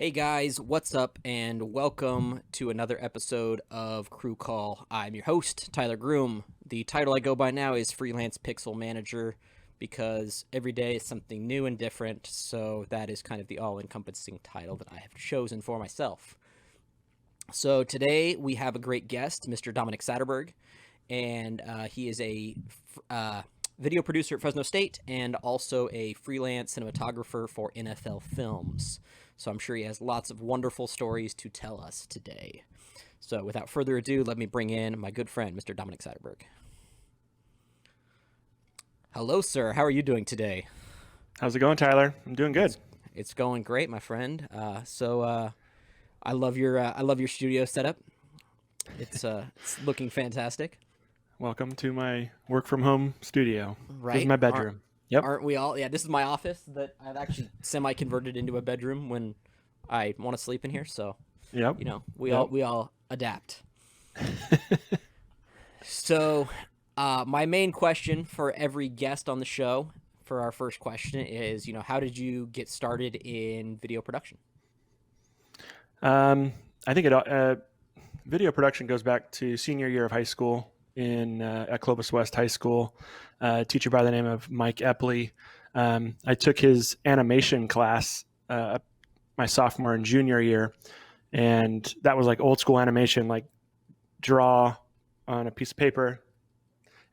Hey guys, what's up, and welcome to another episode of Crew Call. I'm your host, Tyler Groom. The title I go by now is Freelance Pixel Manager because every day is something new and different, so that is kind of the all-encompassing title that I have chosen for myself. So today we have a great guest, Mr. Domenick Satterberg, and he is a video producer at Fresno State and also a freelance cinematographer for NFL Films. So I'm sure he has lots of wonderful stories to tell us today. So without further ado, let me bring in my good friend, Mr. Domenick Satterberg. Hello, sir. How are you doing today? How's it going, Tyler? I'm doing good. It's going great, my friend. I love your studio setup. It's looking fantastic. Welcome to my work from home studio. This is Right? my Aren't bedroom. Yep. aren't we all? Yeah, this is my office that I've actually semi converted into a bedroom when I want to sleep in here. So Yep. we all Yep. we all adapt. So, my main question for every guest on the show for our first question is, how did you get started in video production? um, I think video production goes back to senior year of high school in at Clovis West High School. A teacher by the name of Mike Epley. I took his animation class my sophomore and junior year, and that was like old school animation, like draw on a piece of paper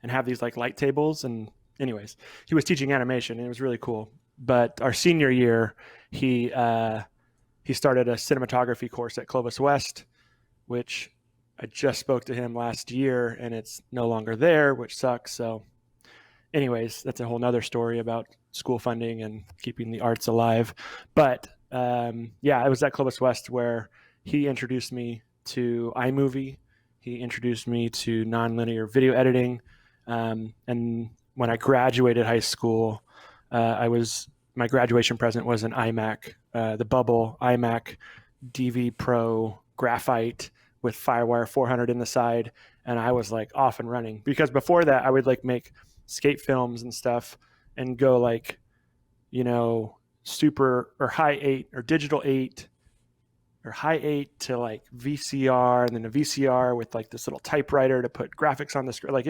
and have these like light tables. And anyways, he was teaching animation and it was really cool. But our senior year, he uh, he started a cinematography course at Clovis West, which I just spoke to him last year, and it's no longer there, which sucks. So, anyways, that's a whole nother story about school funding and keeping the arts alive. But yeah, it was at Clovis West where he introduced me to iMovie. He introduced me to nonlinear video editing, and when I graduated high school, I was my graduation present was an iMac, the bubble iMac DV Pro graphite with FireWire 400 in the side, and I was like off and running. Because before that, I would like make skate films and stuff, and go like, super or high eight or digital eight or high eight to like VCR, and then a VCR with like this little typewriter to put graphics on the screen. Like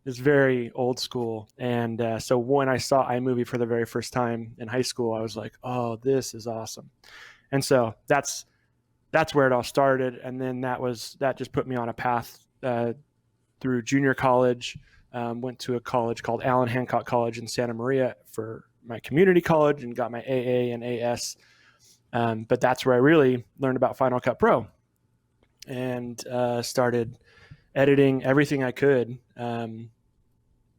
it's very old school. And so when I saw iMovie for the very first time in high school, I was like, oh, this is awesome. And so that's where it all started. And then that just put me on a path through junior college. Went to a college called Allen Hancock College in Santa Maria for my community college and got my AA and AS. But that's where I really learned about Final Cut Pro and started editing everything I could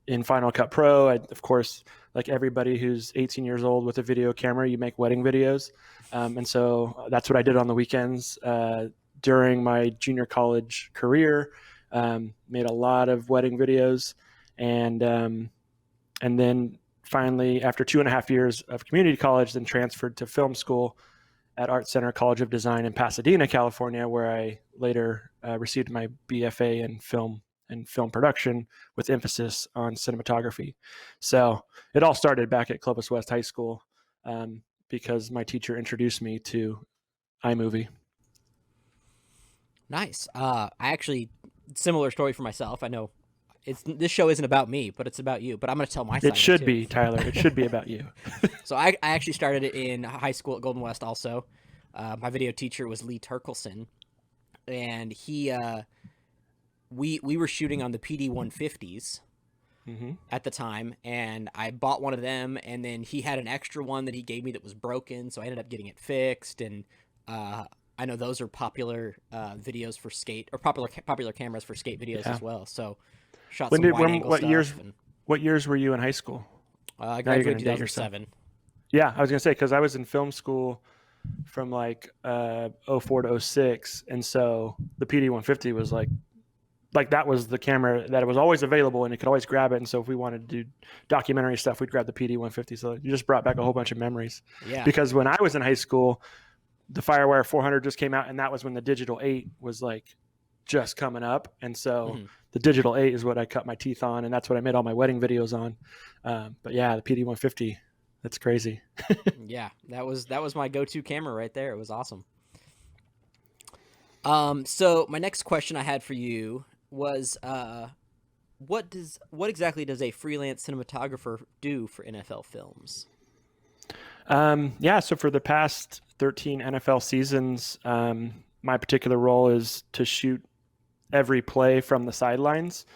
in Final Cut Pro. Of course, like everybody who's 18 years old with a video camera, you make wedding videos. And so that's what I did on the weekends during my junior college career. Made a lot of wedding videos. And then finally, after 2.5 years of community college, then transferred to film school at Art Center College of Design in Pasadena, California, where I later received my BFA in film and film production with emphasis on cinematography. So it all started back at Clovis West High School because my teacher introduced me to iMovie. Nice. I actually similar story for myself. I know this show isn't about me, but it's about you. But I'm going to tell my It side of it should too. be, Tyler. It should be about you. So I actually started it in high school at Golden West. Also, my video teacher was Lee Turkelson, and we were shooting on the PD 150s Mm-hmm. at the time, and I bought one of them, and then he had an extra one that he gave me that was broken, so I ended up getting it fixed. And I know those are popular videos for skate, or popular cameras for skate videos Yeah. as well. So shot When some did wide when angle stuff, and what years were you in high school? I Now you're going graduated to date yourself. 2007. Yeah, I was going to say because I was in film school from like '04 to '06, and so the PD 150 was like that was the camera that was always available and you could always grab it. And so if we wanted to do documentary stuff, we'd grab the PD 150. So you just brought back a whole bunch of memories. Yeah. Because when I was in high school, the FireWire 400 just came out, and that was when the digital 8 was like just coming up. And so Hmm. the digital 8 is what I cut my teeth on, and that's what I made all my wedding videos on. But yeah, the PD 150, That's crazy. Yeah, that was my go-to camera right there. It was awesome. So my next question I had for you was, what exactly does a freelance cinematographer do for NFL films? Yeah, so for the past 13 NFL seasons, my particular role is to shoot every play from the sidelines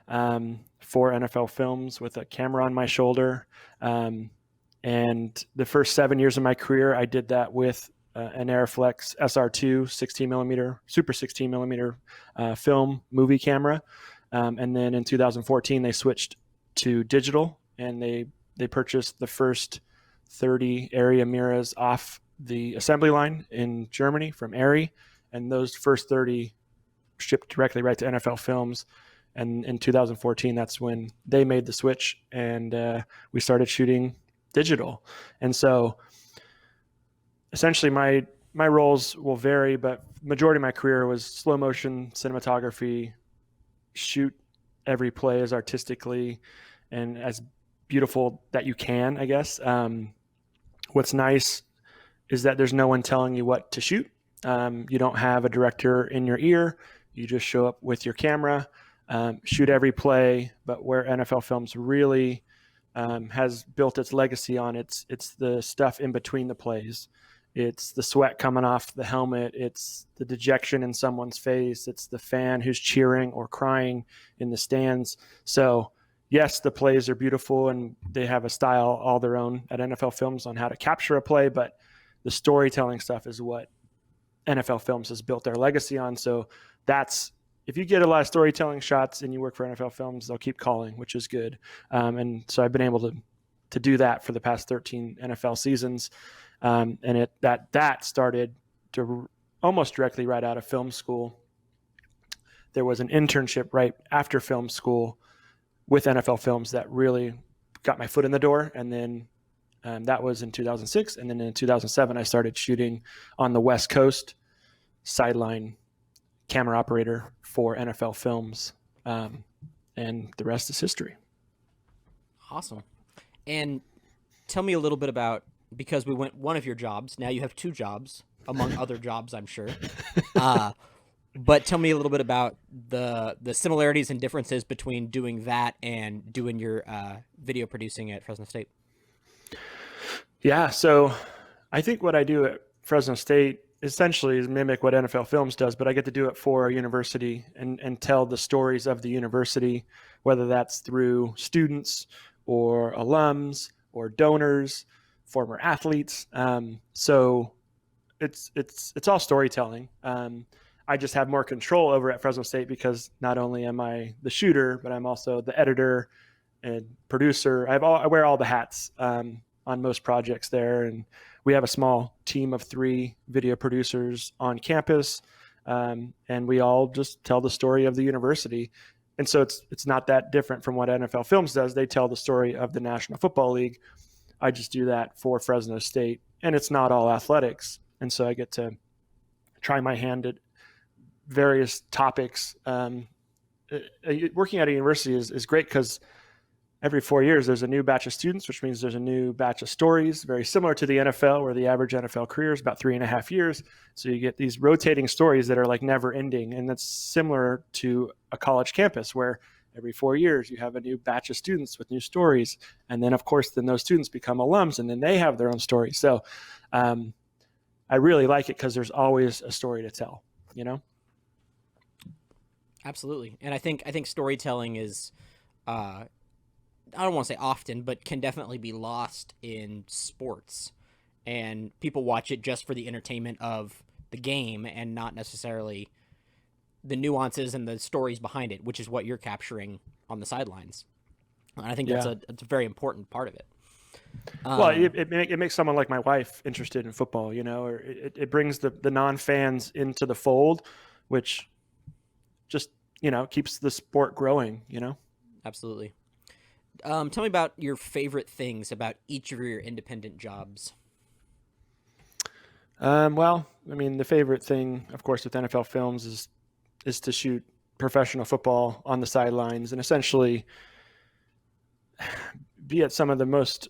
for NFL films with a camera on my shoulder. Um, and the first 7 years of my career, I did that with an Airflex SR2 16 millimeter, super 16 millimeter film movie camera. And then in 2014, they switched to digital, and they purchased the first 30 area mirrors off the assembly line in Germany from Arri. And those first 30 shipped directly right to NFL Films. And in 2014, that's when they made the switch, and we started shooting digital. And so essentially my roles will vary, but majority of my career was slow motion cinematography, shoot every play as artistically and as beautiful that you can, I guess. What's nice is that there's no one telling you what to shoot. You don't have a director in your ear. You just show up with your camera, shoot every play. But where NFL Films really has built its legacy on, it's the stuff in between the plays. It's the sweat coming off the helmet. It's the dejection in someone's face. It's the fan who's cheering or crying in the stands. So yes, the plays are beautiful and they have a style all their own at NFL Films on how to capture a play, but the storytelling stuff is what NFL Films has built their legacy on. So that's, if you get a lot of storytelling shots and you work for NFL Films, they'll keep calling, which is good. And so I've been able to do that for the past 13 NFL seasons. And that started to almost directly right out of film school. There was an internship right after film school with NFL Films that really got my foot in the door. And then that was in 2006. And then in 2007, I started shooting on the West Coast, sideline camera operator for NFL Films. And the rest is history. Awesome. And tell me a little bit about, because we went one of your jobs, now you have two jobs, among other jobs, I'm sure. But tell me a little bit about the similarities and differences between doing that and doing your video producing at Fresno State. Yeah, so I think what I do at Fresno State essentially is mimic what NFL Films does, but I get to do it for a university and tell the stories of the university, whether that's through students or alums or donors, former athletes. So it's all storytelling. I just have more control over at Fresno State because not only am I the shooter, but I'm also the editor and producer. I wear all the hats on most projects there, and we have a small team of 3 video producers on campus, and we all just tell the story of the university. And so it's not that different from what NFL Films does. They tell the story of the National Football League. I just do that for Fresno State, and it's not all athletics. And so I get to try my hand at various topics. Working at a university is great because every 4 years there's a new batch of students, which means there's a new batch of stories, very similar to the NFL, where the average NFL career is about 3.5 years. So you get these rotating stories that are like never ending. And that's similar to a college campus where every 4 years you have a new batch of students with new stories. And then of course, then those students become alums and then they have their own story. So I really like it because there's always a story to tell, you know? Absolutely. And I think storytelling is, I don't want to say often, but can definitely be lost in sports. And people watch it just for the entertainment of the game and not necessarily the nuances and the stories behind it, which is what you're capturing on the sidelines. And I think that's a very important part of it. Well, it makes someone like my wife interested in football, you know, or it brings the non-fans into the fold, which just, you know, keeps the sport growing, you know? Absolutely. Tell me about your favorite things about each of your independent jobs. Well, I mean, the favorite thing, of course, with NFL Films is to shoot professional football on the sidelines and essentially be at some of the most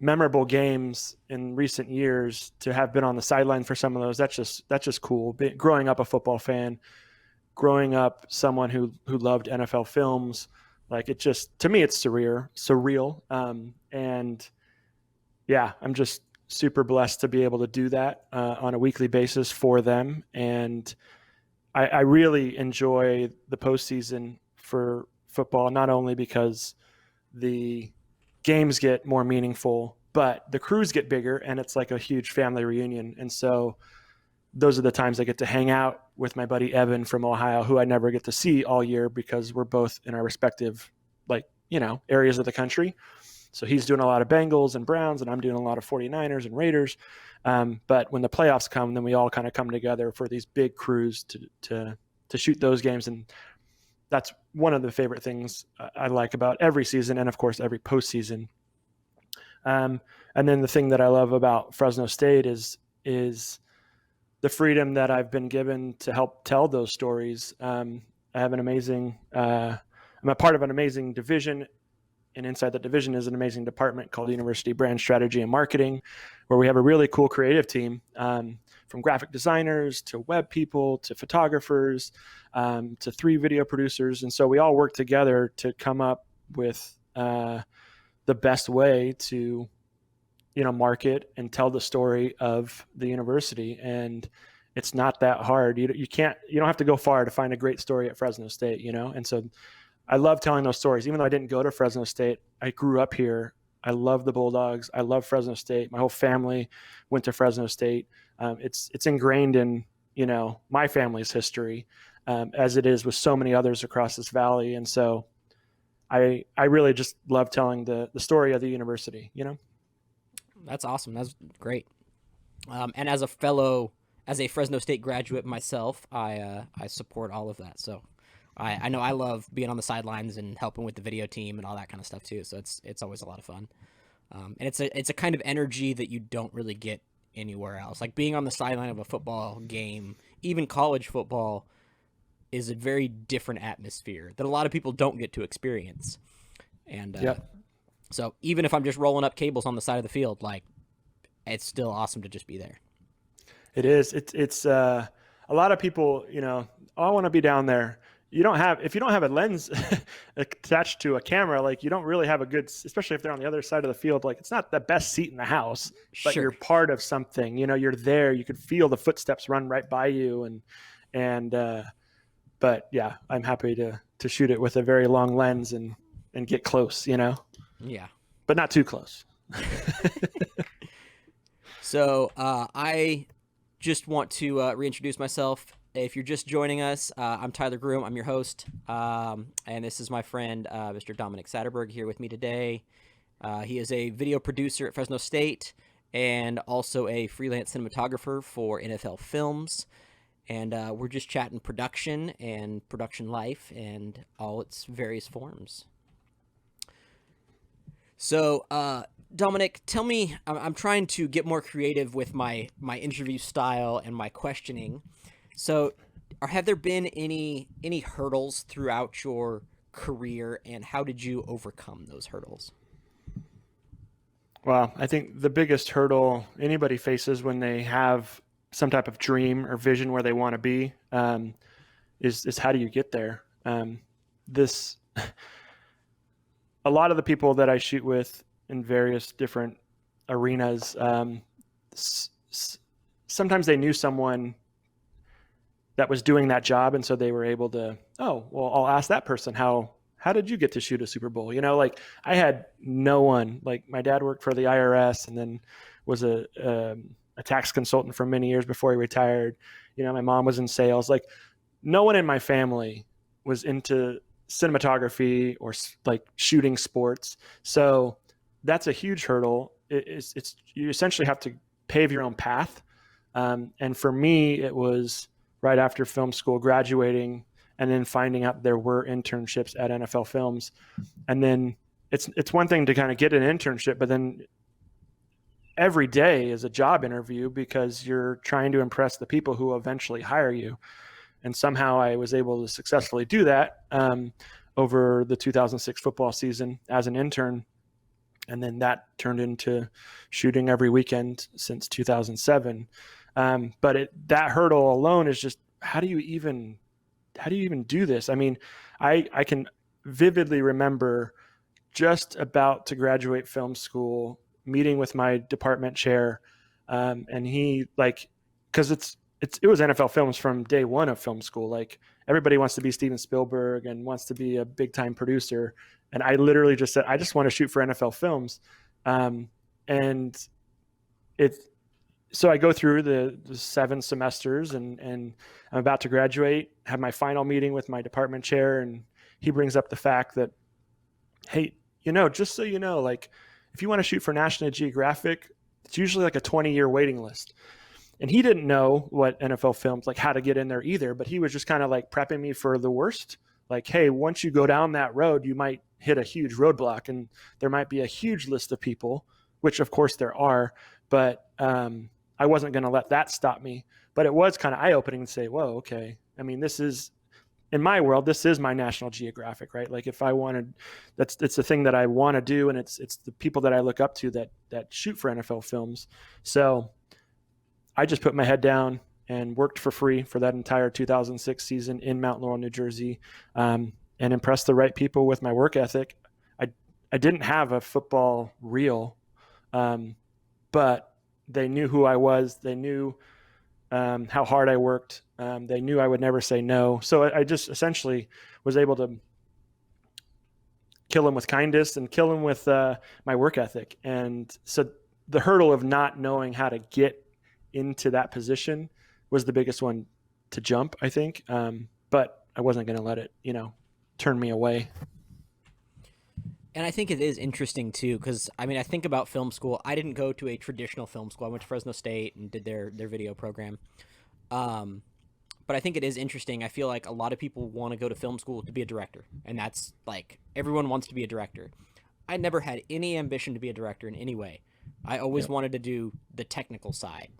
memorable games in recent years, to have been on the sideline for some of those, that's just cool. Growing up a football fan, growing up someone who loved NFL films, like, it just, to me, it's surreal. And yeah, I'm just super blessed to be able to do that on a weekly basis for them. And I really enjoy the postseason for football, not only because the games get more meaningful, but the crews get bigger, and it's like a huge family reunion. And so those are the times I get to hang out with my buddy Evan from Ohio, who I never get to see all year because we're both in our respective, areas of the country. So he's doing a lot of Bengals and Browns, and I'm doing a lot of 49ers and Raiders. But when the playoffs come, then we all kind of come together for these big crews to shoot those games. And that's one of the favorite things I like about every season, and of course every postseason. And then the thing that I love about Fresno State is the freedom that I've been given to help tell those stories. I have I'm a part of an amazing division, and inside that division is an amazing department called University Brand Strategy and Marketing, where we have a really cool creative team, from graphic designers to web people to photographers, to 3 video producers. And so we all work together to come up with the best way to, market and tell the story of the university. And it's not that hard. You don't have to go far to find a great story at Fresno State, And so I love telling those stories. Even though I didn't go to Fresno State, I grew up here. I love the Bulldogs. I love Fresno State. My whole family went to Fresno State. It's ingrained in, my family's history, as it is with so many others across this valley. And so I really just love telling the story of the university, That's awesome. That's great. And as a Fresno State graduate myself, I support all of that. So I know I love being on the sidelines and helping with the video team and all that kind of stuff too. So it's always a lot of fun. And it's a kind of energy that you don't really get anywhere else. Like being on the sideline of a football game, even college football, is a very different atmosphere that a lot of people don't get to experience. And so even if I'm just rolling up cables on the side of the field, like, it's still awesome to just be there. It is. It's a lot of people, I want to be down there. If you don't have a lens attached to a camera, like, you don't really have a good, especially if they're on the other side of the field, like, it's not the best seat in the house, but Sure. You're part of something, you're there, you could feel the footsteps run right by you. But yeah, I'm happy to shoot it with a very long lens and get close, Yeah. But not too close. So I just want to reintroduce myself. If you're just joining us, I'm Tyler Groom. I'm your host. And this is my friend, Mr. Domenick Satterberg, here with me today. He is a video producer at Fresno State and also a freelance cinematographer for NFL Films. And we're just chatting production and production life and all its various forms. So, Domenick, tell me, I'm trying to get more creative with my interview style and my questioning. So, have there been any hurdles throughout your career, and how did you overcome those hurdles? Well, I think the biggest hurdle anybody faces when they have some type of dream or vision where they want to be, is how do you get there? A lot of the people that I shoot with in various different arenas, sometimes they knew someone that was doing that job, and so they were able to, I'll ask that person, how did you get to shoot a Super Bowl? Like, I had no one. Like, my dad worked for the IRS and then was a tax consultant for many years before he retired. My mom was in sales. Like, no one in my family was into cinematography or like shooting sports. So that's a huge hurdle. It's you essentially have to pave your own path. And for me, it was right after film school, graduating, and then finding out there were internships at NFL Films. And then it's one thing to kind of get an internship, but then every day is a job interview because you're trying to impress the people who eventually hire you. And somehow I was able to successfully do that over the 2006 football season as an intern. And then that turned into shooting every weekend since 2007. But that hurdle alone is just, how do you even do this? I mean, I can vividly remember just about to graduate film school, meeting with my department chair, and he, like, because it was NFL Films from day one of film school. Like, everybody wants to be Steven Spielberg and wants to be a big time producer, and I literally just said, I just want to shoot for NFL Films, and it. So I go through the 7 semesters, and I'm about to graduate, have my final meeting with my department chair, and he brings up the fact that, hey, just so you know, like, if you want to shoot for National Geographic, it's usually like a 20-year waiting list. And he didn't know what NFL Films, like, how to get in there either, but he was just kind of like prepping me for the worst. Like, hey, once you go down that road, you might hit a huge roadblock, and there might be a huge list of people, which of course there are, but I wasn't going to let that stop me. But it was kind of eye-opening to say, whoa, okay. I mean, this is, in my world, this is my National Geographic, right? Like, if I wanted, it's the thing that I want to do, and it's the people that I look up to that shoot for NFL Films. So I just put my head down and worked for free for that entire 2006 season in Mount Laurel, New Jersey, and impressed the right people with my work ethic. I didn't have a football reel, but they knew who I was. They knew how hard I worked. They knew I would never say no. So I just essentially was able to kill them with kindness and kill them with my work ethic. And so the hurdle of not knowing how to get into that position was the biggest one to jump, I think. But I wasn't going to let it, turn me away. And I think it is interesting too, because I mean, I think about film school. I didn't go to a traditional film school. I went to Fresno State and did their video program. But I think it is interesting. I feel like a lot of people want to go to film school to be a director, and that's like, everyone wants to be a director. I never had any ambition to be a director in any way. I always wanted to do the technical side,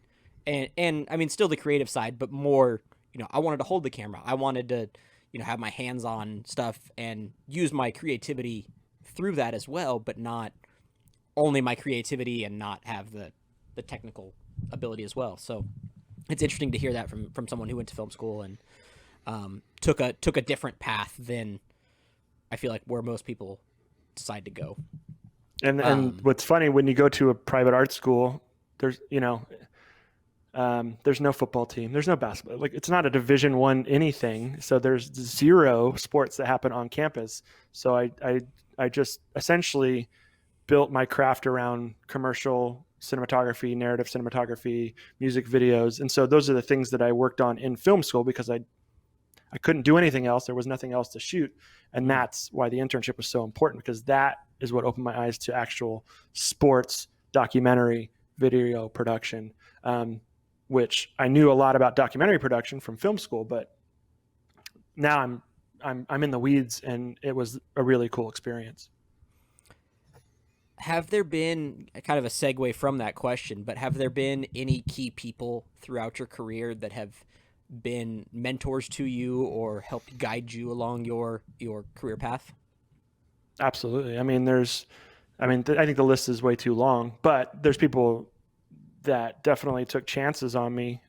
and I mean, still the creative side, but more, I wanted to hold the camera. I wanted to, have my hands on stuff and use my creativity through that as well, but not only my creativity and not have the technical ability as well. So it's interesting to hear that from someone who went to film school and took a different path than I feel like where most people decide to go. And what's funny, when you go to a private art school, there's no football team, there's no basketball, like, it's not a Division I anything. So there's 0 sports that happen on campus. So I just essentially built my craft around commercial cinematography, narrative cinematography, music videos. And so those are the things that I worked on in film school, because I couldn't do anything else. There was nothing else to shoot. And that's why the internship was so important, because that is what opened my eyes to actual sports documentary video production, which I knew a lot about documentary production from film school, but now I'm in the weeds, and it was a really cool experience. Have there been, kind of a segue from that question, but have there been any key people throughout your career that have been mentors to you or helped guide you along your career path? Absolutely. I think the list is way too long, but there's people that definitely took chances on me.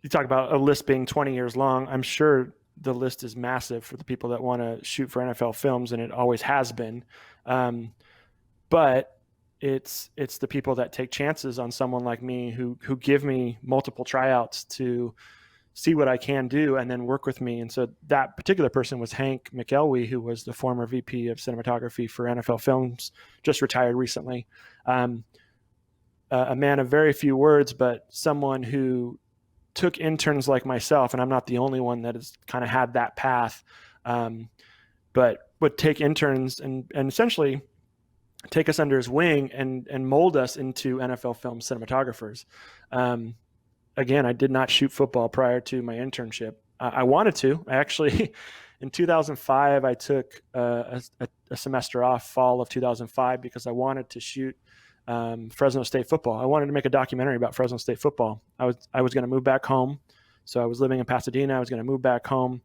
You talk about a list being 20 years long. I'm sure the list is massive for the people that want to shoot for NFL Films, and it always has been. But it's the people that take chances on someone like me, who give me multiple tryouts to see what I can do and then work with me. And so that particular person was Hank McElwee, who was the former VP of cinematography for NFL Films, just retired recently. A man of very few words, but someone who took interns like myself, and I'm not the only one that has kind of had that path, but would take interns and essentially take us under his wing and mold us into NFL film cinematographers. Again, I did not shoot football prior to my internship. I wanted to. I actually, in 2005, I took a semester off, fall of 2005, because I wanted to shoot Fresno State football. I wanted to make a documentary about Fresno State football. I was going to move back home. So I was living in Pasadena. I was going to move back home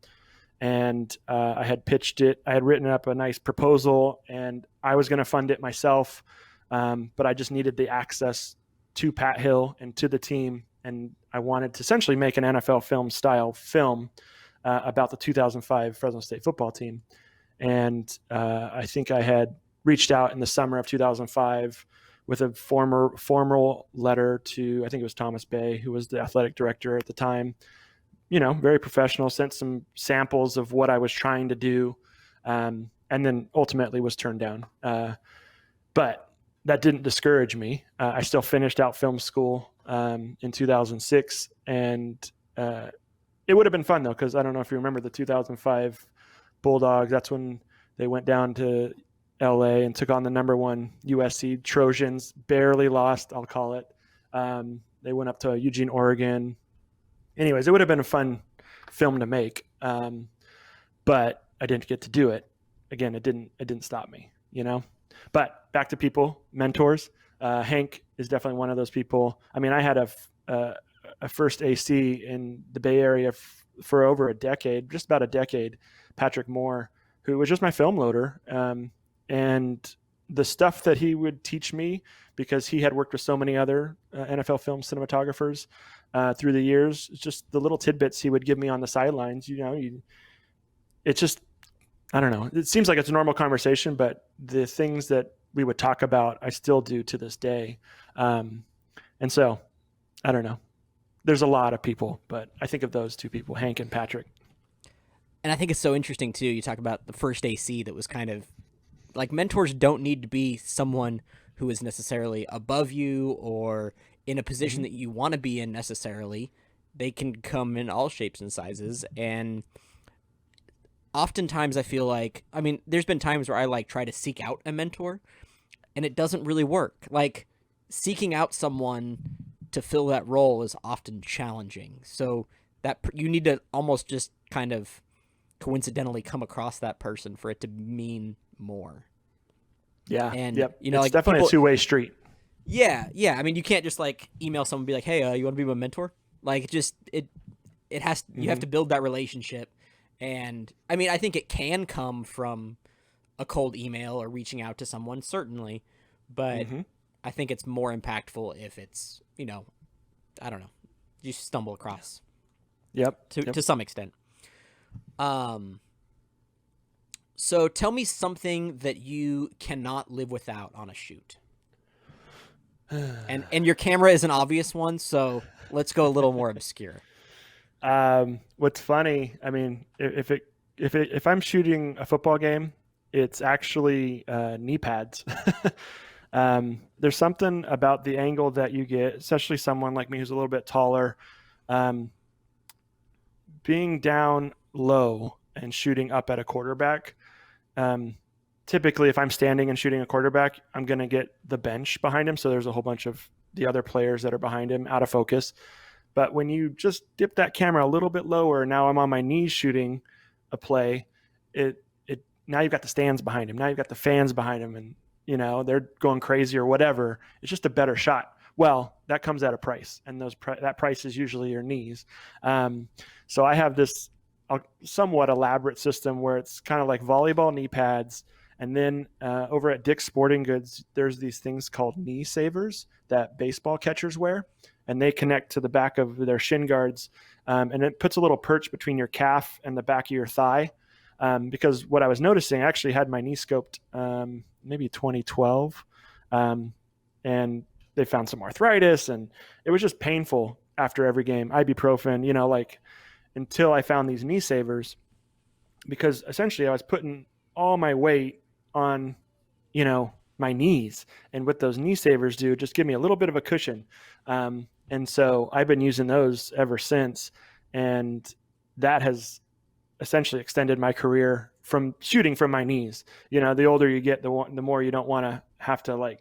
and I had pitched it. I had written up a nice proposal, and I was going to fund it myself, but I just needed the access to Pat Hill and to the team, and I wanted to essentially make an NFL film style film about the 2005 Fresno State football team. And I think I had reached out in the summer of 2005 with a formal letter to, I think it was Thomas Bay, who was the athletic director at the time. Very professional, sent some samples of what I was trying to do, and then ultimately was turned down. But that didn't discourage me. I still finished out film school in 2006, and it would have been fun, though, because I don't know if you remember the 2005 Bulldogs. That's when they went down to LA and took on the number one USC Trojans, barely lost, I'll call it. They went up to Eugene, Oregon. Anyways, it would have been a fun film to make, but I didn't get to do it. Again, it didn't stop me, But back to people, mentors. Hank is definitely one of those people. I mean, I had a first AC in the Bay Area for over a decade, just about a decade. Patrick Moore, who was just my film loader, and the stuff that he would teach me, because he had worked with so many other NFL film cinematographers through the years, just the little tidbits he would give me on the sidelines. It's just, I don't know. It seems like it's a normal conversation, but the things that we would talk about, I still do to this day. And so, I don't know. There's a lot of people, but I think of those two people, Hank and Patrick. And I think it's so interesting, too. You talk about the first AC that was kind of like, mentors don't need to be someone who is necessarily above you or in a position that you want to be in necessarily. They can come in all shapes and sizes. And oftentimes I feel like, I mean, there's been times where I try to seek out a mentor and it doesn't really work. Like, seeking out someone to fill that role is often challenging. So that you need to almost just kind of coincidentally come across that person for it to mean more. Yeah. And yep. It's definitely a two-way street. Yeah. I mean, you can't just email someone and be like, "Hey, you want to be my mentor?" Like, it has, you have to build that relationship. And I mean, I think it can come from a cold email or reaching out to someone, certainly, but I think it's more impactful if it's, I don't know, you stumble across. Yep. To some extent. So tell me something that you cannot live without on a shoot. And your camera is an obvious one, so let's go a little more obscure. What's funny, I mean, if I'm shooting a football game, it's actually knee pads. There's something about the angle that you get, especially someone like me who's a little bit taller, being down low and shooting up at a quarterback. Typically, if I'm standing and shooting a quarterback, I'm going to get the bench behind him. So there's a whole bunch of the other players that are behind him out of focus. But when you just dip that camera a little bit lower, now I'm on my knees shooting a play. Now you've got the stands behind him. Now you've got the fans behind him, and they're going crazy or whatever. It's just a better shot. Well, that comes at a price, and that price is usually your knees. So I have this somewhat elaborate system where it's kind of like volleyball knee pads. And then over at Dick's Sporting Goods, there's these things called knee savers that baseball catchers wear, and they connect to the back of their shin guards. And it puts a little perch between your calf and the back of your thigh. Because what I was noticing, I actually had my knee scoped maybe 2012, and they found some arthritis, and it was just painful after every game. Ibuprofen, until I found these knee savers, because essentially I was putting all my weight on, my knees. And what those knee savers do, just give me a little bit of a cushion. And so I've been using those ever since. And that has essentially extended my career from shooting from my knees. The older you get, the more you don't want to have to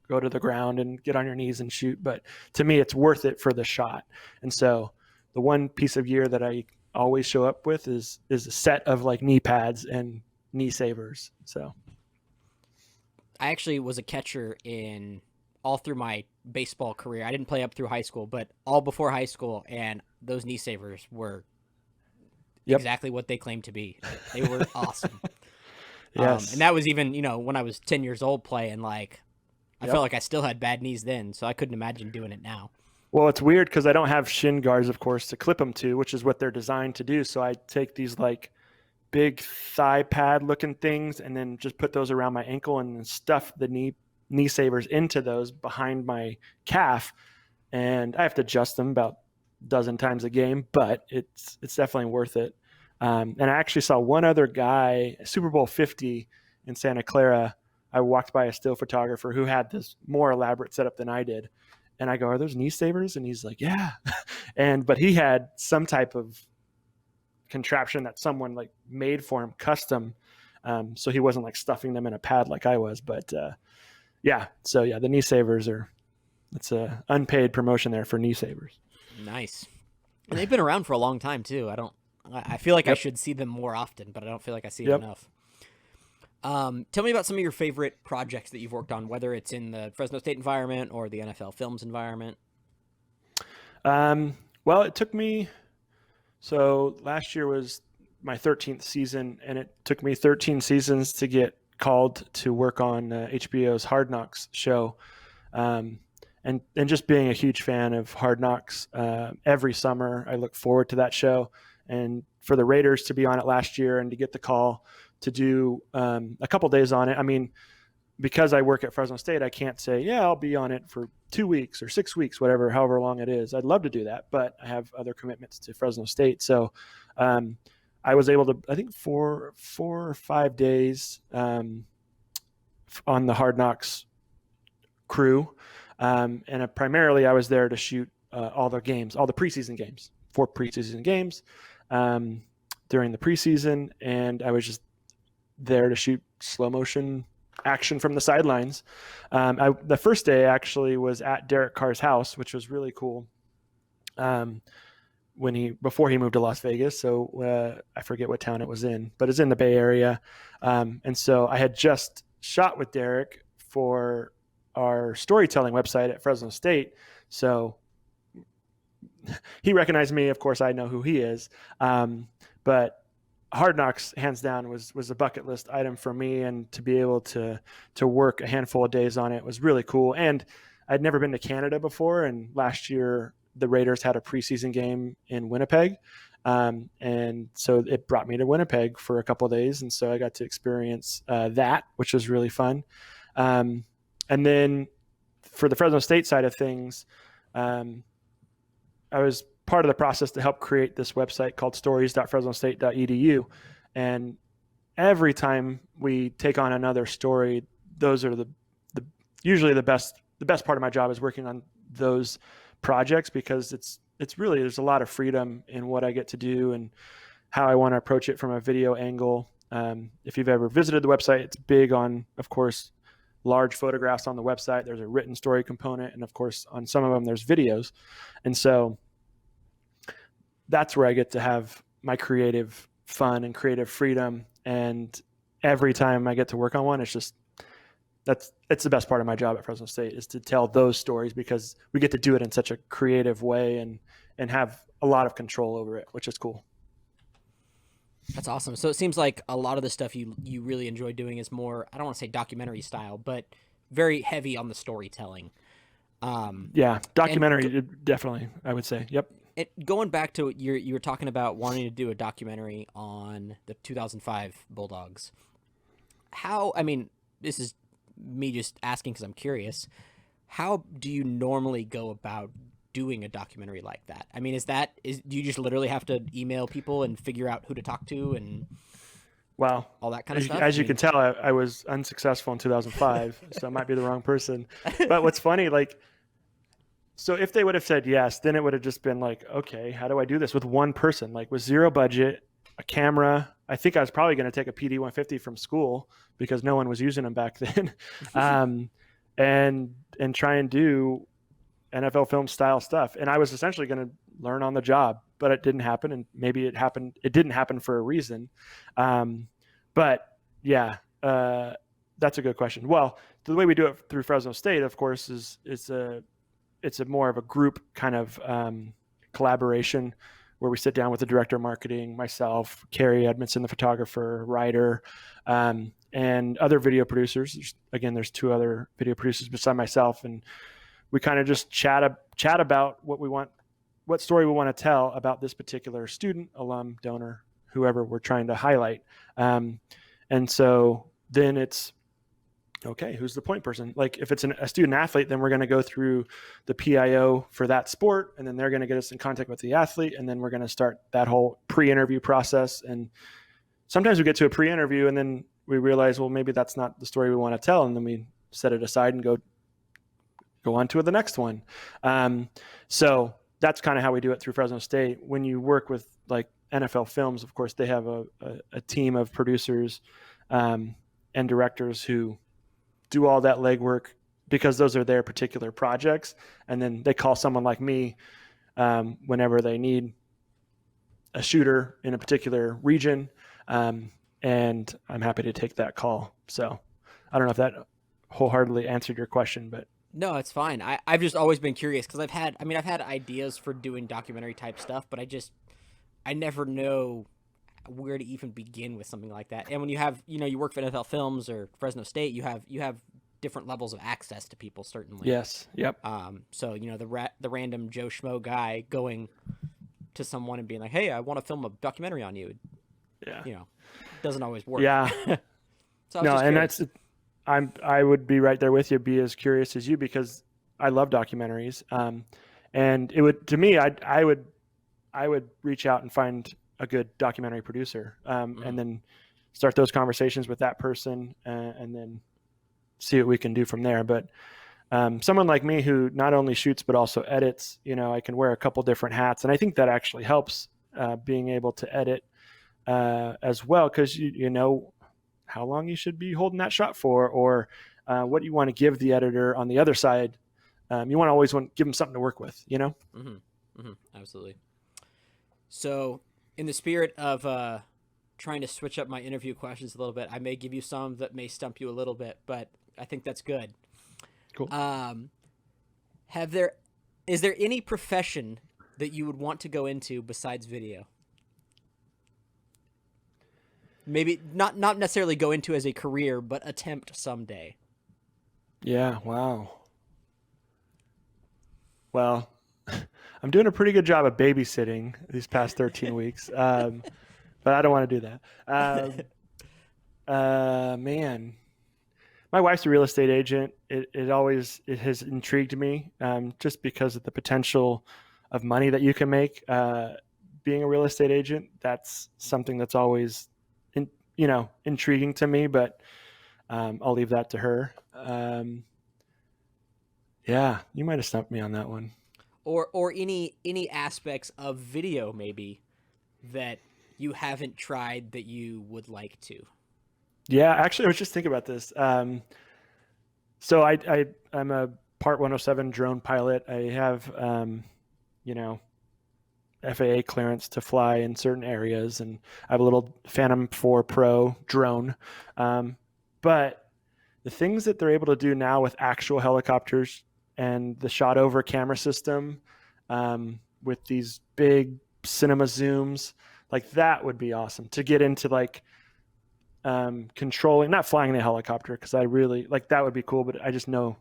go to the ground and get on your knees and shoot. But to me, it's worth it for the shot. And so the one piece of gear that I always show up with is a set of knee pads and knee savers. So I actually was a catcher all through my baseball career. I didn't play up through high school, but all before high school, and those knee savers were Yep. exactly what they claimed to be. They were awesome. And Yes. that was even, when I was 10 years old playing, like, I felt Yep. like I still had bad knees then, so I couldn't imagine doing it now. Well, it's weird because I don't have shin guards, of course, to clip them to, which is what they're designed to do. So I take these like big thigh pad looking things and then just put those around my ankle and then stuff the knee savers into those behind my calf. And I have to adjust them about a dozen times a game, but it's definitely worth it. And I actually saw one other guy, Super Bowl 50 in Santa Clara. I walked by a still photographer who had this more elaborate setup than I did. And I go, "Are those knee savers?" And he's like, "Yeah." But he had some type of contraption that someone like made for him custom. So he wasn't like stuffing them in a pad like I was. But yeah, so yeah, the knee savers it's a unpaid promotion there for knee savers. Nice. And they've been around for a long time, too. I feel like I Yep. should see them more often, but I don't feel like I see it Yep. enough. Tell me about some of your favorite projects that you've worked on, whether it's in the Fresno State environment or the NFL Films environment. Well, it took me, so last year was my 13th season, and it took me 13 seasons to get called to work on HBO's Hard Knocks show. Um, and just being a huge fan of Hard Knocks, every summer I look forward to that show. And for the Raiders to be on it last year and to get the call to do a couple days on it, I mean, because I work at Fresno State, I can't say, yeah, I'll be on it for 2 weeks or 6 weeks, whatever, however long it is. I'd love to do that, but I have other commitments to Fresno State. So I was able to, I think, 4 or 5 days on the Hard Knocks crew. And primarily I was there to shoot all the games, all the preseason games, 4 preseason games during the preseason. And I was just there to shoot slow motion action from the sidelines. The first day actually was at Derek Carr's house, which was really cool. Before he moved to Las Vegas. So I forget what town it was in, but it's in the Bay Area. And so I had just shot with Derek for our storytelling website at Fresno State. So he recognized me. Of course, I know who he is. But Hard Knocks, hands down, was a bucket list item for me, and to be able to work a handful of days on it was really cool. And I'd never been to Canada before, and last year the Raiders had a preseason game in Winnipeg, and so it brought me to Winnipeg for a couple of days, and so I got to experience that, which was really fun. And then for the Fresno State side of things, I was part of the process to help create this website called stories.fresnostate.edu. And every time we take on another story, those are the usually the best part of my job is working on those projects, because it's really, there's a lot of freedom in what I get to do and how I want to approach it from a video angle. If you've ever visited the website, it's big on, of course, large photographs on the website. There's a written story component, and of course on some of them there's videos. And so that's where I get to have my creative fun and creative freedom. And every time I get to work on one, it's the best part of my job at Fresno State, is to tell those stories, because we get to do it in such a creative way and have a lot of control over it, which is cool. That's awesome. So it seems like a lot of the stuff you really enjoy doing is more, I don't want to say documentary style, but very heavy on the storytelling. Yeah, documentary, definitely, I would say. Yep. Going back to you were talking about wanting to do a documentary on the 2005 Bulldogs. This is me just asking because I'm curious. How do you normally go about doing a documentary like that? I mean, do you just literally have to email people and figure out who to talk to and all that kind of stuff? As you can tell, I was unsuccessful in 2005, so I might be the wrong person. But what's funny, so if they would have said yes, then it would have just been like, okay, how do I do this with one person? Like with zero budget, a camera. I think I was probably going to take a PD 150 from school because no one was using them back then, and try and do NFL film style stuff. And I was essentially going to learn on the job, but it didn't happen. And maybe it happened. It didn't happen for a reason. But yeah, that's a good question. Well, the way we do it through Fresno State, of course, is it's a more of a group kind of collaboration where we sit down with the director of marketing, myself, Carrie Edmondson, the photographer, writer, and other video producers. There's 2 other video producers beside myself, and we kind of just chat about what story we want to tell about this particular student, alum, donor, whoever we're trying to highlight. And so then it's, okay, who's the point person? Like if it's a student athlete, then we're going to go through the PIO for that sport, and then they're going to get us in contact with the athlete, and then we're going to start that whole pre-interview process. And sometimes we get to a pre-interview and then we realize, well, maybe that's not the story we want to tell, and then we set it aside and go on to the next one. So that's kind of how we do it through Fresno State. When you work with like NFL Films, of course, they have a team of producers and directors who do all that legwork because those are their particular projects. And then they call someone like me whenever they need a shooter in a particular region. And I'm happy to take that call. So I don't know if that wholeheartedly answered your question, but No, it's fine. I've just always been curious because I've had ideas for doing documentary type stuff, but I never know where to even begin with something like that. And when you have, you work for NFL Films or Fresno State, you have different levels of access to people, certainly. yes. Yep. So, the random Joe Schmo guy going to someone and being like, "Hey, I want to film a documentary on you." Yeah. Doesn't always work. Yeah. So No, and I would be right there with you, be as curious as you, because I love documentaries. And it would, to me, I would reach out and find a good documentary producer, and then start those conversations with that person, and then see what we can do from there. But someone like me who not only shoots but also edits, I can wear a couple different hats, and I think that actually helps being able to edit as well, because you know how long you should be holding that shot for, or what you want to give the editor on the other side. You want to always give them something to work with, Absolutely. So in the spirit of trying to switch up my interview questions a little bit, I may give you some that may stump you a little bit, but I think that's good. Cool. Is there any profession that you would want to go into besides video? Maybe not necessarily go into as a career, but attempt someday. Yeah. Wow. Well, I'm doing a pretty good job of babysitting these past 13 weeks, but I don't want to do that. Man, my wife's a real estate agent. It has intrigued me, just because of the potential of money that you can make being a real estate agent. That's something that's always intriguing to me, but I'll leave that to her. Yeah, you might have stumped me on that one. Or any aspects of video maybe that you haven't tried that you would like to. Yeah, actually, I was just thinking about this. So I'm a Part 107 drone pilot. I have FAA clearance to fly in certain areas, and I have a little Phantom 4 Pro drone. But the things that they're able to do now with actual helicopters and the shot over camera system, with these big cinema zooms, like that would be awesome to get into, like controlling, not flying the helicopter, because I really like that would be cool, but I just know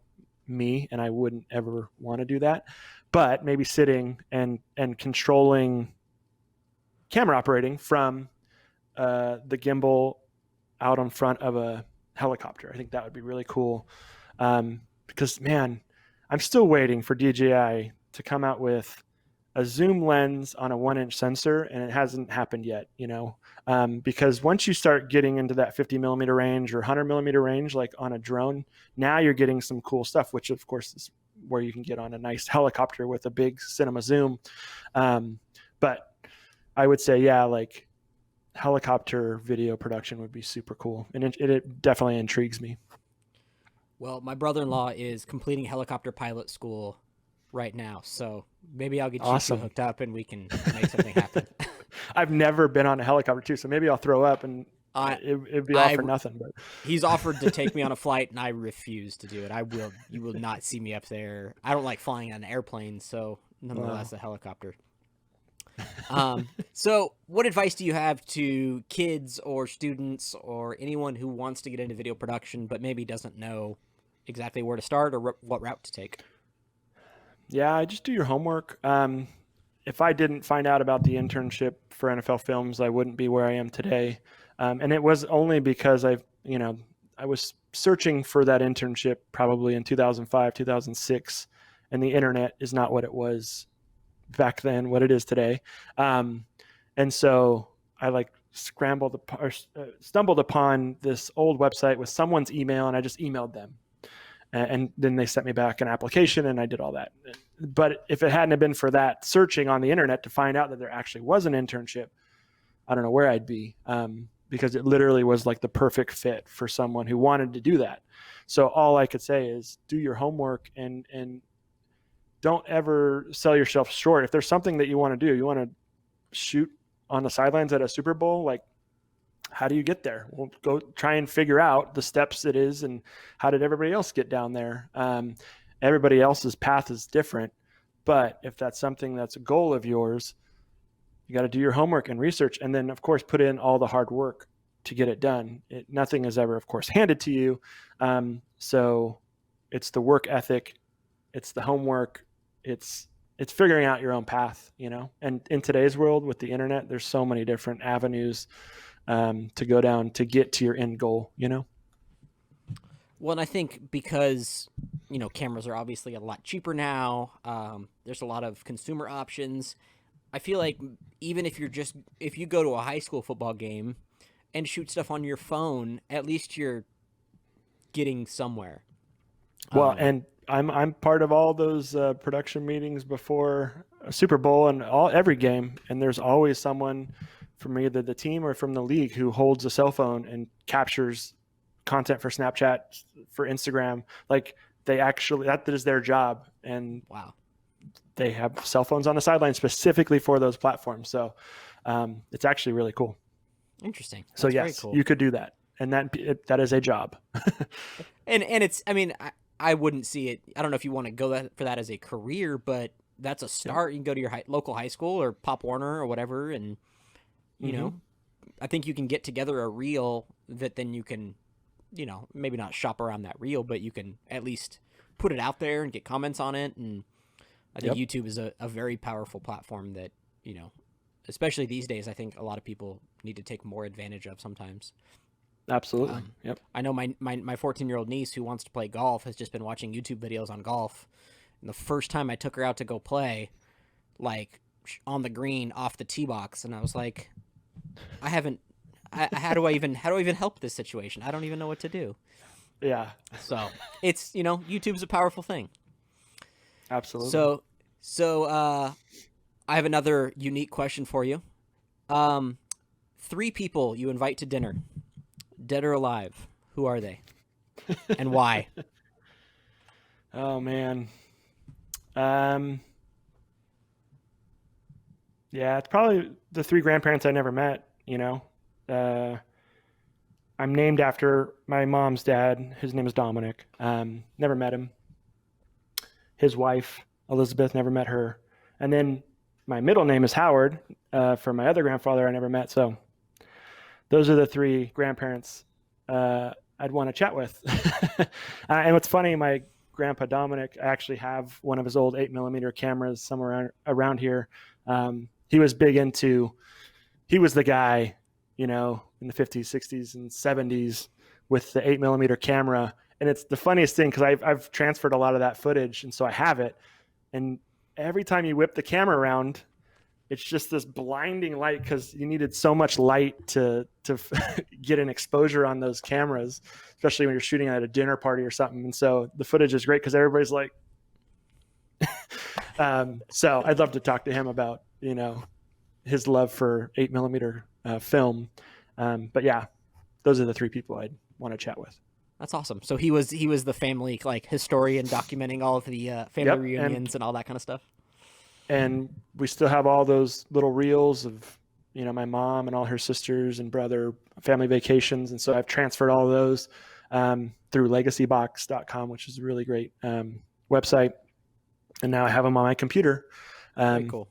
me and I wouldn't ever want to do that. But maybe sitting and controlling camera operating from the gimbal out on front of a helicopter. I think that would be really cool, because man, I'm still waiting for DJI to come out with a zoom lens on a 1-inch sensor, and it hasn't happened yet, because once you start getting into that 50 millimeter range or 100 millimeter range, like on a drone, now you're getting some cool stuff, which of course is where you can get on a nice helicopter with a big cinema zoom. But I would say, yeah, like helicopter video production would be super cool. And it definitely intrigues me. Well, my brother-in-law is completing helicopter pilot school right now, so maybe I'll get you two hooked up and we can make something happen. I've never been on a helicopter too, so maybe I'll throw up and it'd be all for nothing. But he's offered to take me on a flight, and I refuse to do it. You will not see me up there. I don't like flying on an airplane, so nonetheless, a helicopter. So what advice do you have to kids or students or anyone who wants to get into video production but maybe doesn't know exactly where to start or what route to take? Yeah, just do your homework. If I didn't find out about the internship for NFL Films, I wouldn't be where I am today. And it was only because I was searching for that internship probably in 2005, 2006, and the internet is not what it was back then, what it is today. Um, and so I like stumbled upon this old website with someone's email, and I just emailed them, and then they sent me back an application, and I did all that. But if it hadn't have been for that searching on the internet to find out that there actually was an internship, I don't know where I'd be, because it literally was like the perfect fit for someone who wanted to do that. So all I could say is do your homework, and don't ever sell yourself short. If there's something that you want to do, you want to shoot on the sidelines at a Super Bowl, like, how do you get there? Well, go try and figure out the steps it is, and how did everybody else get down there? Everybody else's path is different, but if that's something that's a goal of yours, you got to do your homework and research, and then of course put in all the hard work to get it done. Nothing is ever, of course, handed to you. So it's the work ethic, it's the homework, it's figuring out your own path, And in today's world with the internet, there's so many different avenues to go down to get to your end goal. Well, and I think because cameras are obviously a lot cheaper now. There's a lot of consumer options. I feel like even if you go to a high school football game and shoot stuff on your phone, at least you're getting somewhere. Well, and I'm part of all those production meetings before a Super Bowl and every game, and there's always someone from either the team or from the league who holds a cell phone and captures content for Snapchat, for Instagram. Like, that is their job, and Wow. they have cell phones on the sideline specifically for those platforms. So it's actually really cool. Interesting. So That's very yes, cool. you could do that, and that is a job. And it's, I mean, I wouldn't see it. I don't know if you want to go for that as a career, but that's a start. You can go to your local high school or Pop Warner or whatever, and Mm-hmm. I think you can get together a reel that then you can, maybe not shop around that reel, but you can at least put it out there and get comments on it. And I think Yep. YouTube is a very powerful platform that, especially these days, I think a lot of people need to take more advantage of sometimes. Absolutely. Yep. I know my 14-year-old niece who wants to play golf has just been watching YouTube videos on golf. And the first time I took her out to go play, like on the green off the tee box, and I was like, I haven't. How do I even help this situation? I don't even know what to do. Yeah. So it's YouTube's a powerful thing. Absolutely. So I have another unique question for you. Um, 3 people you invite to dinner, dead or alive. Who are they, and why? Oh man. Um. Yeah, it's probably the 3 grandparents I never met. Uh, I'm named after my mom's dad. His name is Domenick. Never met him. His wife, Elizabeth, never met her. And then my middle name is Howard, for my other grandfather I never met. So those are the 3 grandparents I'd want to chat with. And what's funny, my grandpa Domenick, I actually have one of his old 8mm cameras somewhere around here. He was big into, he was the guy, in the 50s, 60s, and 70s with the 8mm camera. And it's the funniest thing because I've transferred a lot of that footage, and so I have it. And every time you whip the camera around, it's just this blinding light because you needed so much light to get an exposure on those cameras, especially when you're shooting at a dinner party or something. And so the footage is great because everybody's like, so I'd love to talk to him about, his love for 8mm film. But yeah, those are the 3 people I'd want to chat with. That's awesome. So he was the family like historian documenting all of the family Yep. reunions and all that kind of stuff. And we still have all those little reels of, my mom and all her sisters and brother family vacations. And so I've transferred all of those through legacybox.com, which is a really great website. And now I have them on my computer. Very cool.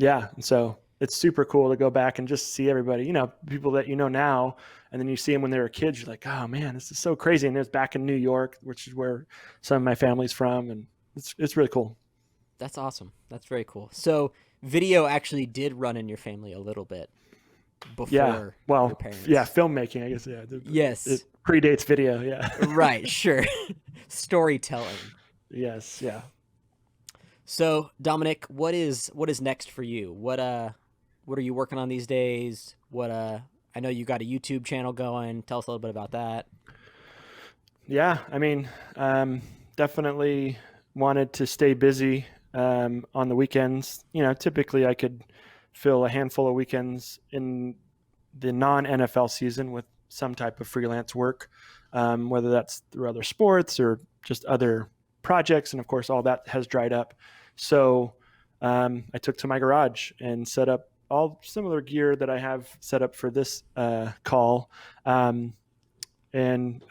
Yeah. And so it's super cool to go back and just see everybody, people that you know now, and then you see them when they were kids. You're like, oh man, this is so crazy. And it was back in New York, which is where some of my family's from, and it's really cool. That's awesome. That's very cool. So video actually did run in your family a little bit Yeah. before your Well, yeah, parents. filmmaking, I guess. Yeah, it Yes. predates video. Yeah. Right, sure. Storytelling. Yes. Yeah. So, Dominic, what is next for you? What are you working on these days? I know you got a YouTube channel going. Tell us a little bit about that. Yeah. I mean, definitely wanted to stay busy on the weekends. Typically I could fill a handful of weekends in the non NFL season with some type of freelance work, whether that's through other sports or just other projects. And of course, all that has dried up. So I took to my garage and set up all similar gear that I have set up for this call. And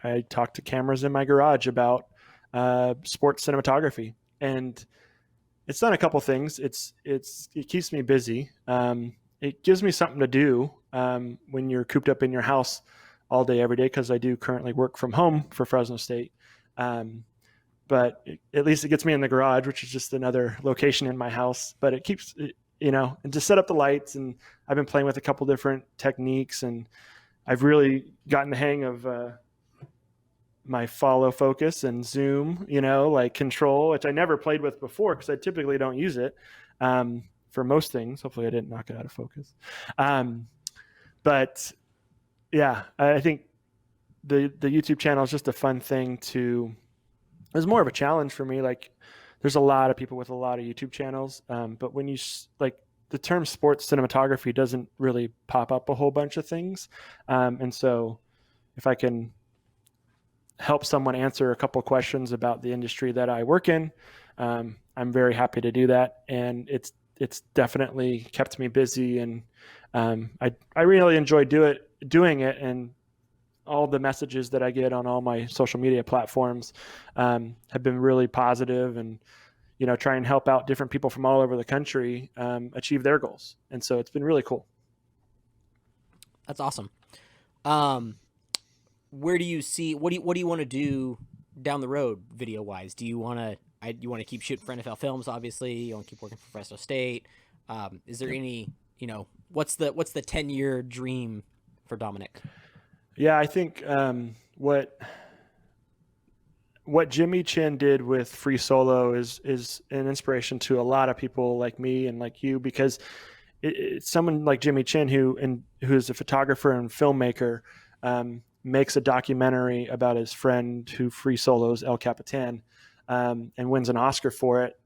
I talked to cameras in my garage about sports cinematography. And it's done a couple things. It keeps me busy. It gives me something to do when you're cooped up in your house all day every day, because I do currently work from home for Fresno State. But at least it gets me in the garage, which is just another location in my house. But it keeps, and to set up the lights. And I've been playing with a couple different techniques, and I've really gotten the hang of my follow focus and zoom, like control, which I never played with before because I typically don't use it for most things. Hopefully I didn't knock it out of focus. But yeah, I think the YouTube channel is just a fun thing it was more of a challenge for me. Like there's a lot of people with a lot of YouTube channels. But when like the term sports cinematography doesn't really pop up a whole bunch of things. And so if I can help someone answer a couple questions about the industry that I work in, I'm very happy to do that. And it's definitely kept me busy, and I really enjoy doing it. And all the messages that I get on all my social media platforms have been really positive, and try and help out different people from all over the country achieve their goals. And so it's been really cool. That's awesome. Where do you see what do you want to do down the road video wise? Do you want to keep shooting for NFL films? Obviously, you want to keep working for Fresno State. Is there any what's the 10-year dream for Dominic? Yeah, I think what Jimmy Chin did with Free Solo is an inspiration to a lot of people like me and like you, because it's someone like Jimmy Chin who is a photographer and filmmaker, makes a documentary about his friend who free solos El Capitan, and wins an Oscar for it.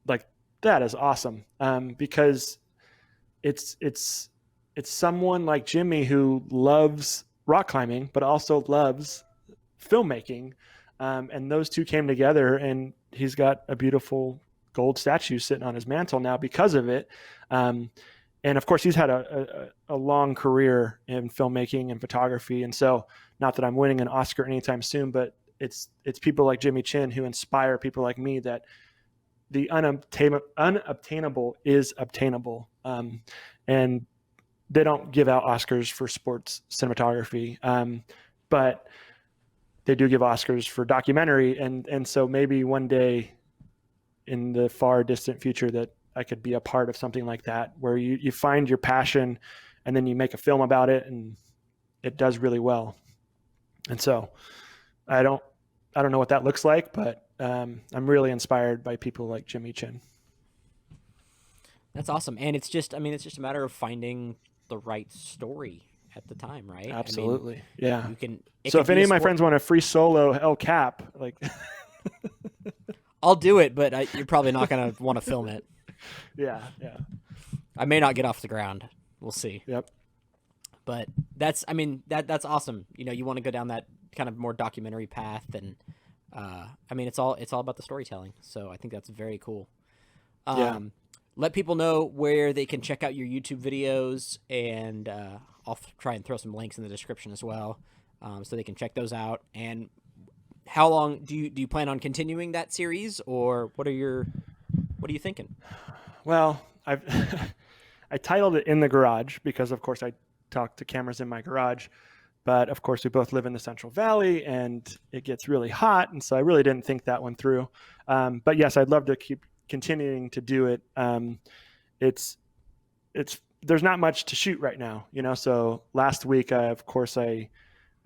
Like that is awesome, because it's someone like Jimmy who loves rock climbing but also loves filmmaking, and those two came together, and he's got a beautiful gold statue sitting on his mantle now because of it. And of course, he's had a long career in filmmaking and photography. And so, not that I'm winning an Oscar anytime soon, but it's people like Jimmy Chin who inspire people like me that the unobtainable is obtainable. And they don't give out Oscars for sports cinematography, but they do give Oscars for documentary. And so maybe one day in the far distant future that I could be a part of something like that, where you find your passion and then you make a film about it and it does really well. And so I don't know what that looks like, but I'm really inspired by people like Jimmy Chin. That's awesome. And it's just a matter of finding the right story at the time, right? Absolutely. I mean, yeah. it So could if be any a of my sport. friends want a free solo El Cap, like I'll do it, but you're probably not going to want to film it. yeah. I may not get off the ground. We'll see. Yep. But that's that's awesome. You want to go down that kind of more documentary path, and it's all about the storytelling. So I think that's very cool. Yeah. Let people know where they can check out your YouTube videos, and I'll try and throw some links in the description as well, so they can check those out. And how long do you plan on continuing that series, or what are you thinking? Well, I titled it In the Garage because, of course, I talk to cameras in my garage. But of course, we both live in the Central Valley, and it gets really hot, and so I really didn't think that one through. But yes, I'd love to keep continuing to do it. It's there's not much to shoot right now, So last week, of course, I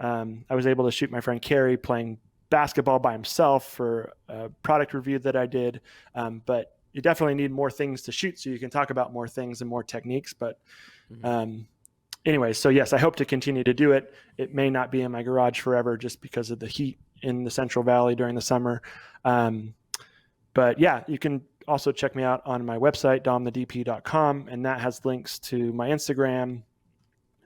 was able to shoot my friend Carrie playing basketball by himself for a product review that I did. But you definitely need more things to shoot so you can talk about more things and more techniques. But anyway, so yes, I hope to continue to do it. It may not be in my garage forever just because of the heat in the Central Valley during the summer. But yeah, you can also check me out on my website, domthedp.com, and that has links to my Instagram,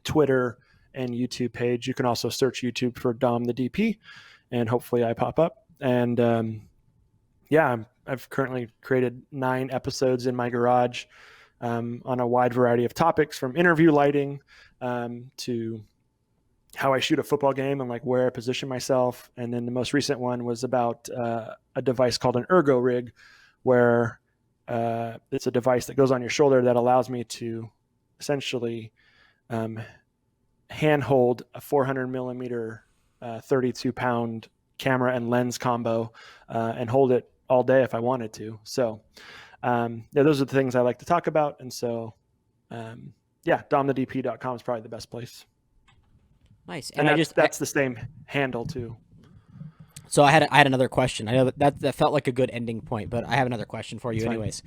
Twitter, and YouTube page. You can also search YouTube for Dom the DP, and hopefully I pop up. And yeah, I've currently created 9 episodes in my garage on a wide variety of topics, from interview lighting to how I shoot a football game and like where I position myself. And then the most recent one was about a device called an ergo rig, where it's a device that goes on your shoulder that allows me to essentially handhold a 400 millimeter 32 pound camera and lens combo and hold it all day if I wanted to. So yeah, those are the things I like to talk about. And so yeah, domthedp.com is probably the best place. Nice. And that's the same handle too. So I had another question. I know that felt like a good ending point, but I have another question for you anyways.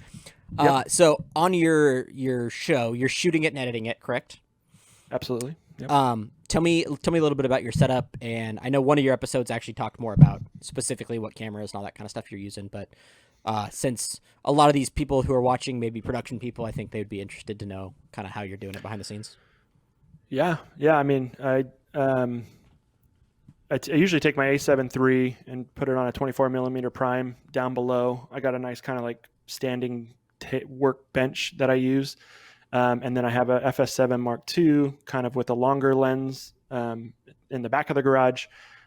Yep. So on your show, you're shooting it and editing it, correct? Absolutely. Yep. Tell me a little bit about your setup. And I know one of your episodes actually talked more about specifically what cameras and all that kind of stuff you're using. But since a lot of these people who are watching may be production people, I think they'd be interested to know kind of how you're doing it behind the scenes. Yeah. I mean, I usually take my A7 III and put it on a 24 millimeter prime down below. I got a nice kind of like standing workbench that I use. And then I have a FS7 Mark II kind of with a longer lens in the back of the garage.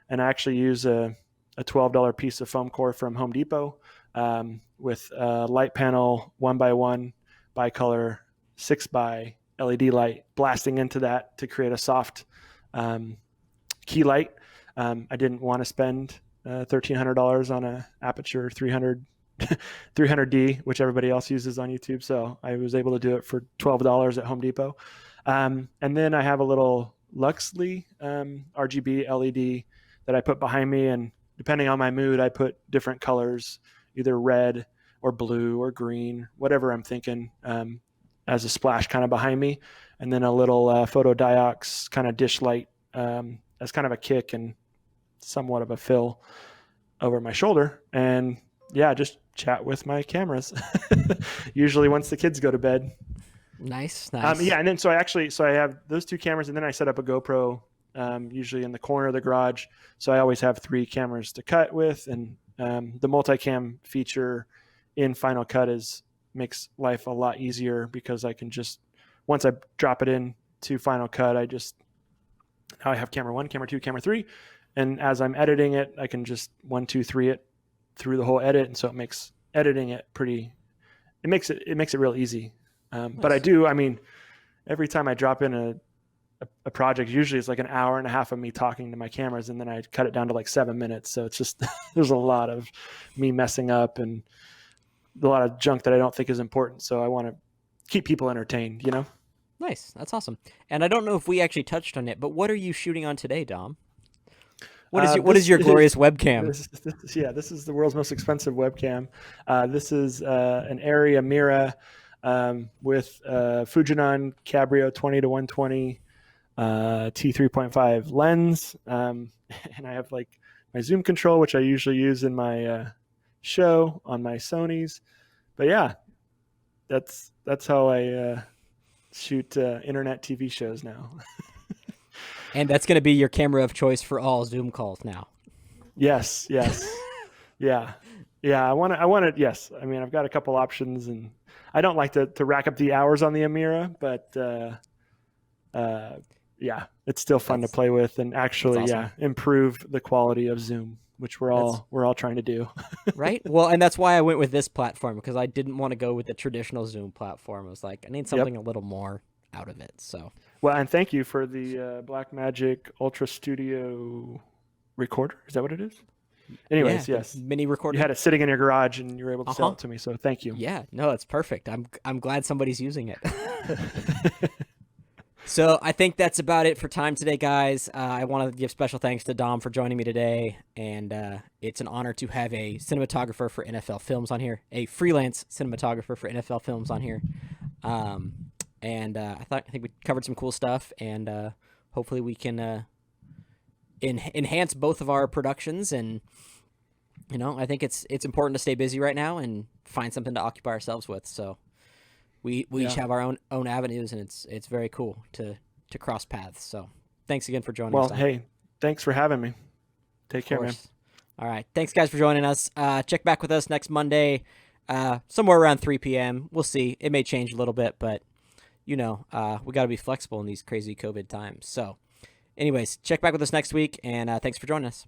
And I actually use a $12 piece of foam core from Home Depot with a light panel 1x1 bicolor 6x LED light blasting into that to create a soft key light. I didn't want to spend $1,300 on a Aperture 300D, which everybody else uses on YouTube. So I was able to do it for $12 at Home Depot. And then I have a little Luxley RGB LED that I put behind me. And depending on my mood, I put different colors, either red or blue or green, whatever I'm thinking, as a splash kind of behind me. And then a little photodiox kind of dish light as kind of a kick and somewhat of a fill over my shoulder. And yeah, just chat with my cameras usually once the kids go to bed. Nice. Yeah. And then so I have those 2 cameras, and then I set up a GoPro usually in the corner of the garage. So I always have 3 cameras to cut with. And the multicam feature in Final Cut makes life a lot easier, because I can just, once I drop it in to Final Cut, I have camera 1, camera 2, camera 3. And as I'm editing it, I can just 1, 2, 3 it through the whole edit. And so it makes editing it it makes it real easy. Nice. But every time I drop in a project, usually it's like an hour and a half of me talking to my cameras, and then I cut it down to like 7 minutes. So it's just, there's a lot of me messing up and a lot of junk that I don't think is important. So I want to keep people entertained, Nice. That's awesome. And I don't know if we actually touched on it, but what are you shooting on today, Dom? What is your glorious webcam? This is the world's most expensive webcam. This is an Arri Amira with Fujinon Cabrio 20-120 T3.5 lens, and I have like my zoom control, which I usually use in my show on my Sonys. But yeah, that's how I shoot internet TV shows now. And that's going to be your camera of choice for all Zoom calls now. Yes. Yeah. I want to, yes. I mean, I've got a couple options, and I don't like to rack up the hours on the Amira, but yeah, it's still fun to play with and actually, awesome. Improve the quality of Zoom. which we're all trying to do. Right. Well, and that's why I went with this platform, because I didn't want to go with the traditional Zoom platform. I was like, I need something a little more out of it. So, well, and thank you for the Blackmagic Ultra Studio recorder. Is that what it is? Anyways, yes. Mini recorder. You had it sitting in your garage and you were able to sell it to me. So thank you. Yeah, no, it's perfect. I'm glad somebody's using it. So I think that's about it for time today, guys. I want to give special thanks to Dom for joining me today, and it's an honor to have a cinematographer for NFL Films on here, a freelance cinematographer for NFL Films on here. And I think we covered some cool stuff, and hopefully we can enhance both of our productions. And I think it's important to stay busy right now and find something to occupy ourselves with. So. We each have our own avenues, and it's very cool to cross paths. So thanks again for joining us. Well, hey, thanks for having me. Take care, man. All right. Thanks, guys, for joining us. Check back with us next Monday, somewhere around 3 p.m. We'll see. It may change a little bit, but, we got to be flexible in these crazy COVID times. So anyways, check back with us next week, and thanks for joining us.